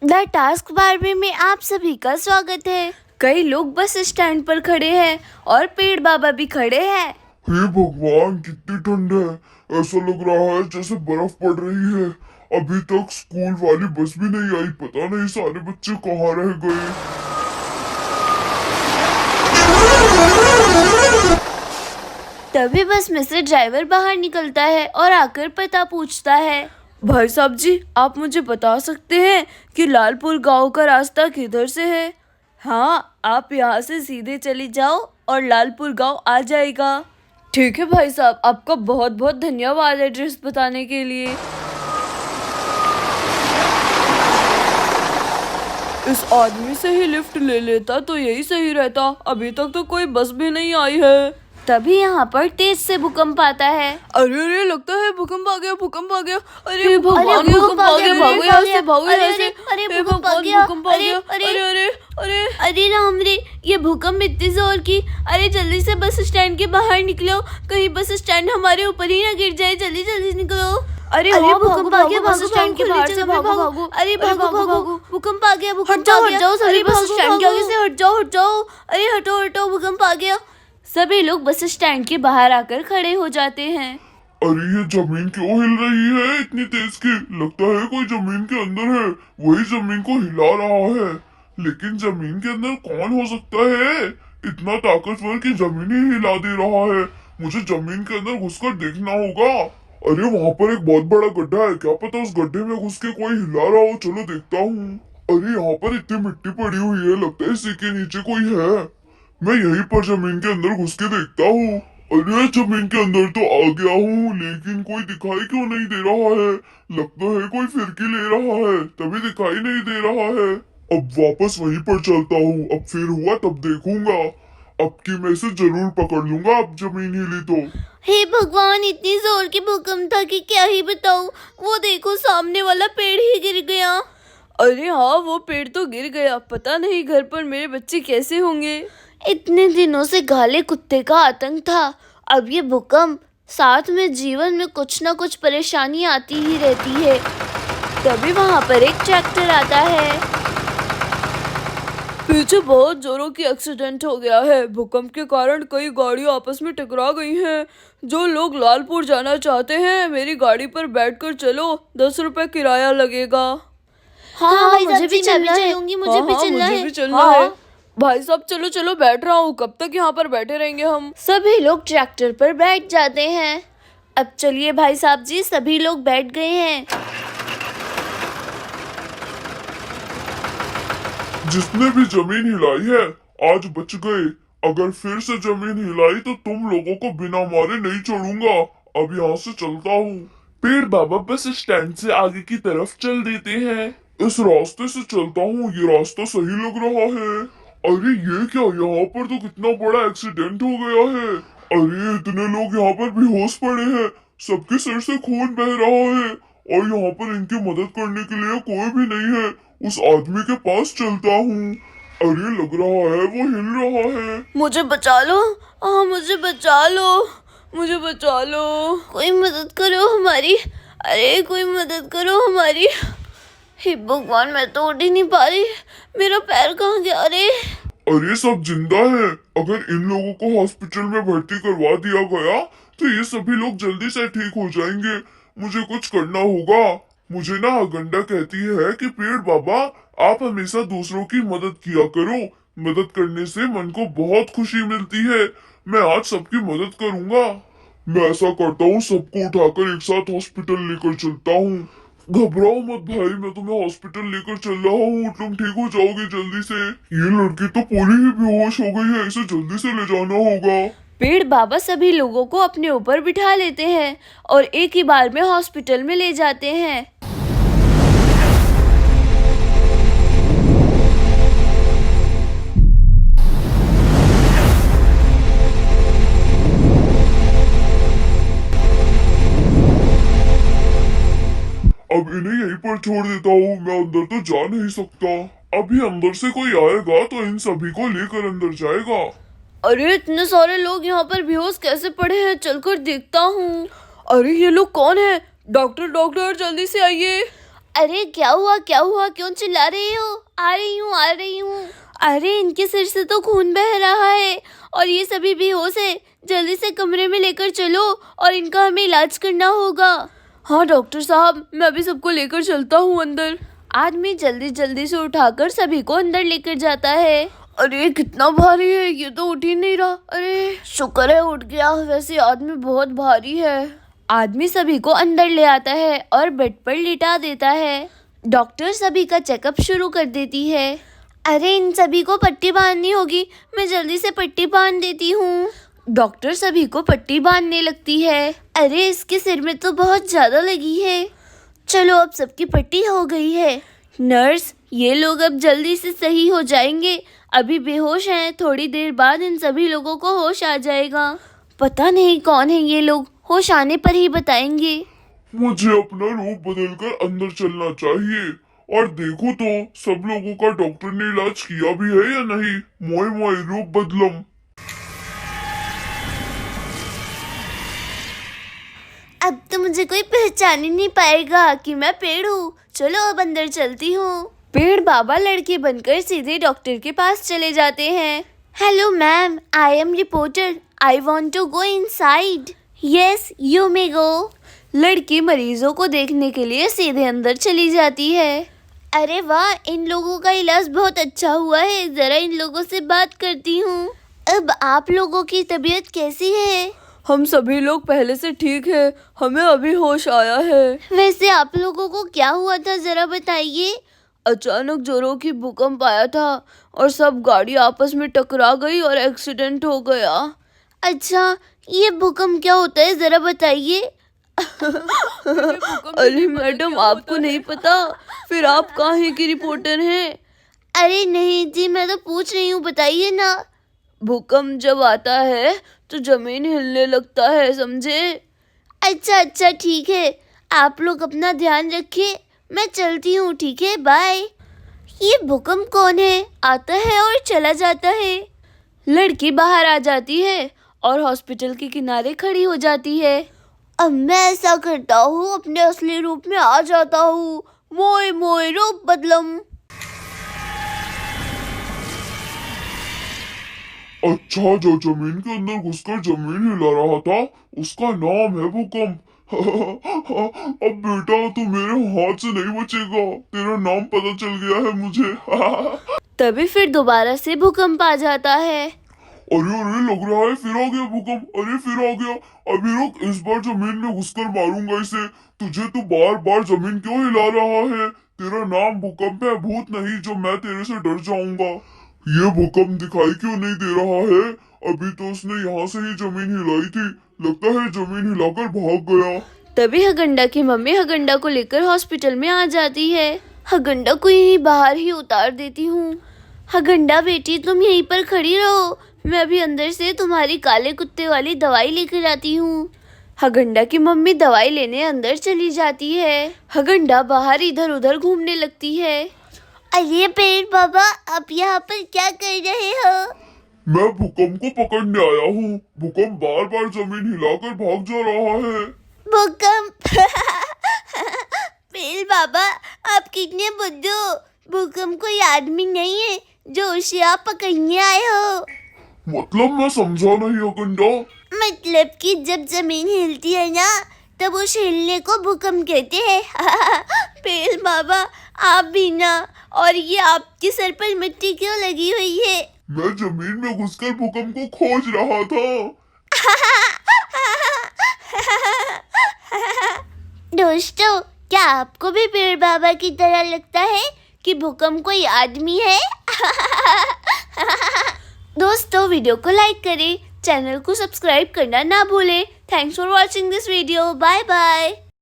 The task Barbie में आप सभी का स्वागत है। कई लोग बस स्टैंड पर खड़े हैं और पेड़ बाबा भी खड़े हैं। हे भगवान, कितनी ठंड है। ऐसा लग रहा है जैसे बर्फ पड़ रही है। अभी तक स्कूल वाली बस भी नहीं आई। पता नहीं सारे बच्चे कहाँ रह गए। तभी बस में से ड्राइवर बाहर निकलता है और आकर पता पूछता है। भाई साहब जी, आप मुझे बता सकते हैं कि लालपुर गांव का रास्ता किधर से है? हाँ, आप यहाँ से सीधे चली जाओ और लालपुर गांव आ जाएगा। ठीक है भाई साहब, आपका बहुत बहुत धन्यवाद एड्रेस बताने के लिए। इस आदमी से ही लिफ्ट ले लेता तो यही सही रहता। अभी तक तो कोई बस भी नहीं आई है। तभी यहाँ पर तेज से भूकंप आता है। अरे अरे, लगता है भूकंप आ गया, भूकंप आ गया। अरे भगवान, अरे भूकंप आ गया, भागो यहाँ से, भागो अरे यहाँ से। अरे हे भूकंप आ भगवान, गया। भूकंप आ गया। अरे अरे अरे अरे अरे राम रे, ये भूकंप इतनी जोर की। अरे जल्दी से बस स्टैंड के बाहर निकलो, कहीं बस स्टैंड हमारे ऊपर ही ना गिर जाए। जल्दी जल्दी निकलो। अरे भूकंप आ गया, बस स्टैंड के बाहर से भागो भागो। अरे भागो भागो, भूकंप आ गया, भूकंप जाओ, आ हट गया। जाओ, सभी अरे बस भागो, स्टैंड के भागो। आगे से हट जाओ, हट जाओ। अरे हटो हटो, भूकंप आ गया। सभी लोग बस स्टैंड के बाहर आकर खड़े हो जाते हैं। अरे ये जमीन क्यों हिल रही है इतनी तेज की? लगता है कोई जमीन के अंदर है, वही जमीन को हिला रहा है। लेकिन जमीन के अंदर कौन हो सकता है इतना ताकतवर कि जमीन ही हिला दे रहा है? मुझे जमीन के अंदर घुसकर देखना होगा। अरे वहां पर एक बहुत बड़ा गड्ढा है, क्या पता उस गड्ढे में घुस के कोई हिला रहा हो। चलो देखता हूँ। अरे यहाँ पर इतनी मिट्टी पड़ी हुई है, लगता है इसी के नीचे कोई है। मैं यहीं पर जमीन के अंदर घुस के देखता हूँ। अरे जमीन के अंदर तो आ गया हूँ, लेकिन कोई दिखाई क्यों नहीं दे रहा है? लगता है कोई फिरकी ले रहा है, तभी दिखाई नहीं दे रहा है। अब वापस वहीं पर चलता हूँ। अब फिर हुआ तब देखूंगा। अब की मैं इसे जरूर पकड़ लूंगा अब जमीन हिली तो। हे भगवान, इतनी जोर की भूकंप था कि क्या ही बताऊं। वो देखो, सामने वाला पेड़ ही गिर गया। अरे हाँ, वो पेड़ तो गिर गया। पता नहीं घर पर मेरे बच्चे कैसे होंगे। इतने दिनों से काले कुत्ते का आतंक था, अब ये भूकंप। साथ में जीवन में कुछ ना कुछ परेशानी आती ही रहती है। तभी वहां पर एक ट्रैक्टर आता है। पीछे बहुत जोरों की एक्सीडेंट हो गया है। भूकंप के कारण कई गाड़ियां आपस में टकरा गई हैं। जो लोग लालपुर जाना चाहते हैं, मेरी गाड़ी पर बैठकर चलो, 10 रुपए किराया लगेगा। हाँ भाई मुझे साहब भी जी, मैं भी चलना है। चलूंगी, मुझे भी चलना है। मुझे भी चलना है। भाई साहब चलो चलो, बैठ रहा हूँ। कब तक यहाँ पर बैठे रहेंगे हम? सभी लोग ट्रैक्टर पर बैठ जाते हैं। अब चलिए भाई साहब जी, सभी लोग बैठ गए हैं। जिसने भी जमीन हिलाई है आज बच गए। अगर फिर से जमीन हिलाई तो तुम लोगों को बिना मारे नहीं छोड़ूंगा। अब यहाँ से चलता हूँ। पेड़ बाबा बस स्टैंड से आगे की तरफ चल देते हैं। इस रास्ते से चलता हूँ, ये रास्ता सही लग रहा है। अरे ये क्या, यहाँ पर तो कितना बड़ा एक्सीडेंट हो गया है। अरे इतने लोग यहाँ पर बेहोश पड़े हैं, सबके सिर से खून बह रहा है और यहाँ पर इनकी मदद करने के लिए कोई भी नहीं है। उस आदमी के पास चलता हूँ। अरे लग रहा है वो हिल रहा है। मुझे बचा लो, हाँ मुझे बचा लो, मुझे बचा लो। कोई मदद करो हमारी। अरे कोई मदद करो हमारी। हे भगवान, मैं तो उठ ही नहीं पा रही। मेरा पैर कहाँ गया? अरे सब जिंदा है। अगर इन लोगों को हॉस्पिटल में भर्ती करवा दिया गया तो ये सभी लोग जल्दी से ठीक हो जाएंगे। मुझे कुछ करना होगा। मुझे ना गंडा कहती है कि पेड़ बाबा, आप हमेशा दूसरों की मदद किया करो। मदद करने से मन को बहुत खुशी मिलती है। मैं आज सबकी मदद करूंगा। मैं ऐसा करता हूँ, सबको उठाकर एक साथ हॉस्पिटल लेकर चलता हूँ। घबराओ मत भाई, मैं तुम्हें हॉस्पिटल लेकर चल रहा हूँ, तुम ठीक हो जाओगे जल्दी से। ये लड़की तो पूरी ही बेहोश हो गई है, इसे जल्दी से ले जाना होगा। पेड़ बाबा सभी लोगों को अपने ऊपर बिठा लेते हैं और एक ही बार में हॉस्पिटल में ले जाते हैं। अब इन्हें यहीं पर छोड़ देता हूँ, मैं अंदर तो जा नहीं सकता। अभी अंदर से कोई आएगा तो इन सभी को लेकर अंदर जाएगा। अरे इतने सारे लोग यहाँ पर बेहोश कैसे पड़े हैं? चलकर देखता हूँ। अरे ये लोग कौन है? डॉक्टर डॉक्टर जल्दी से आइए। अरे क्या हुआ क्यों चिल्ला रहे हो? आ रही हूँ। अरे इनके सिर से तो खून बह रहा है और ये सभी बेहोश है। जल्दी से कमरे में लेकर चलो और इनका हमें इलाज करना होगा। हाँ डॉक्टर साहब, मैं अभी सबको लेकर चलता हूँ अंदर। आदमी जल्दी से उठाकर सभी को अंदर लेकर जाता है। अरे कितना भारी है, ये तो उठ ही नहीं रहा। अरे शुक्र है उठ गया, वैसे आदमी बहुत भारी है। आदमी सभी को अंदर ले आता है और बेड पर लिटा देता है। डॉक्टर सभी का चेकअप शुरू कर देती है। अरे इन सभी को पट्टी बांधनी होगी, मैं जल्दी से पट्टी बांध देती हूँ। डॉक्टर सभी को पट्टी बांधने लगती है। अरे इसके सिर में तो बहुत ज्यादा लगी है। चलो अब सबकी पट्टी हो गई है। नर्स, ये लोग अब जल्दी से सही हो जाएंगे, अभी बेहोश हैं, थोड़ी देर बाद इन सभी लोगों को होश आ जाएगा। पता नहीं कौन है ये लोग, होश आने पर ही बताएंगे। मुझे अपना रूप बदलकर अंदर चलना चाहिए और देखो तो सब लोगों का डॉक्टर ने इलाज किया भी है या नहीं। मोए मोए रूप बदलम। अब तो मुझे कोई पहचान ही नहीं पाएगा कि मैं पेड़ हूँ। चलो अब अंदर चलती हूँ। पेड़ बाबा लड़के बनकर सीधे डॉक्टर के पास चले जाते हैं। Hello ma'am, I am reporter, I want to go inside. Yes you may go. लड़की मरीजों को देखने के लिए सीधे अंदर चली जाती है। अरे वाह, इन लोगों का इलाज बहुत अच्छा हुआ है, जरा इन लोगों से बात करती हूँ। अब आप लोगों की तबीयत कैसी है? हम सभी लोग पहले से ठीक है, हमें अभी होश आया है। वैसे आप लोगों को क्या हुआ था, जरा बताइए। अचानक जोरों की भूकंप आया था और सब गाड़ी आपस में टकरा गई और एक्सीडेंट हो गया। अच्छा, ये भूकंप क्या होता है, जरा बताइए। अरे मैडम, आपको नहीं पता? फिर आप काहे की रिपोर्टर हैं? अरे नहीं जी, मैं तो पूछ रही हूँ, बताइए ना। भूकंप जब आता है तो जमीन हिलने लगता है, समझे? अच्छा ठीक है, आप लोग अपना ध्यान रखिए, मैं चलती हूँ, ठीक है, बाय। ये भूकंप कौन है, आता है और चला जाता है। लड़की बाहर आ जाती है और हॉस्पिटल के किनारे खड़ी हो जाती है। अब मैं ऐसा करता हूँ, अपने असली रूप में आ जाता हूँ। मोए मोए रूप बदलम। अच्छा, जो जमीन के अंदर घुसकर जमीन हिला रहा था उसका नाम है भूकंप। अब बेटा तू मेरे हाथ से नहीं बचेगा, तेरा नाम पता चल गया है मुझे। तभी फिर दोबारा से भूकंप आ जाता है। अरे लग रहा है फिर आ गया भूकंप। अरे फिर आ गया। अभी रुक, इस बार जमीन में घुसकर मारूंगा इसे। तुझे तो बार बार जमीन क्यों हिला रहा है? तेरा नाम भूकंप है, भूत नहीं जो मैं तेरे से डर जाऊंगा। ये भूकंप दिखाई क्यों नहीं दे रहा है? अभी तो उसने यहाँ से ही जमीन हिलाई थी, लगता है जमीन हिलाकर भाग गया। तभी हगंडा की मम्मी हगंडा को लेकर हॉस्पिटल में आ जाती है। हगंडा को यहीं बाहर ही उतार देती हूँ। हगंडा बेटी, तुम यहीं पर खड़ी रहो, मैं अभी अंदर से तुम्हारी काले कुत्ते वाली दवाई लेकर आती हूँ। हगंडा की मम्मी दवाई लेने अंदर चली जाती है। हगंडा बाहर इधर उधर घूमने लगती है। अरे पेड़ बाबा, आप यहाँ पर क्या कर रहे हो? मैं भूकंप को पकड़ने आया हूँ। भूकंप बार बार जमीन हिलाकर भाग जा रहा है। भूकंप। पेड़ बाबा, आप कितने बुद्धू हो। भूकंप कोई आदमी नहीं है जो उसे आप पकड़ने आए हो। मतलब मैं समझा नहीं अगंडा। मतलब कि जब जमीन हिलती है ना, तब उस हिलने को भूकंप कहते हैं। पेड़ बाबा, आप भी ना, और ये आपके सर पर मिट्टी क्यों लगी हुई है? मैं जमीन में घुसकर भूकंप को खोज रहा था। दोस्तों, क्या आपको भी पेड़ बाबा की तरह लगता है कि भूकंप कोई आदमी है? दोस्तों, वीडियो को लाइक करें, चैनल को सब्सक्राइब करना ना भूलें। Thanks for watching this video. Bye bye.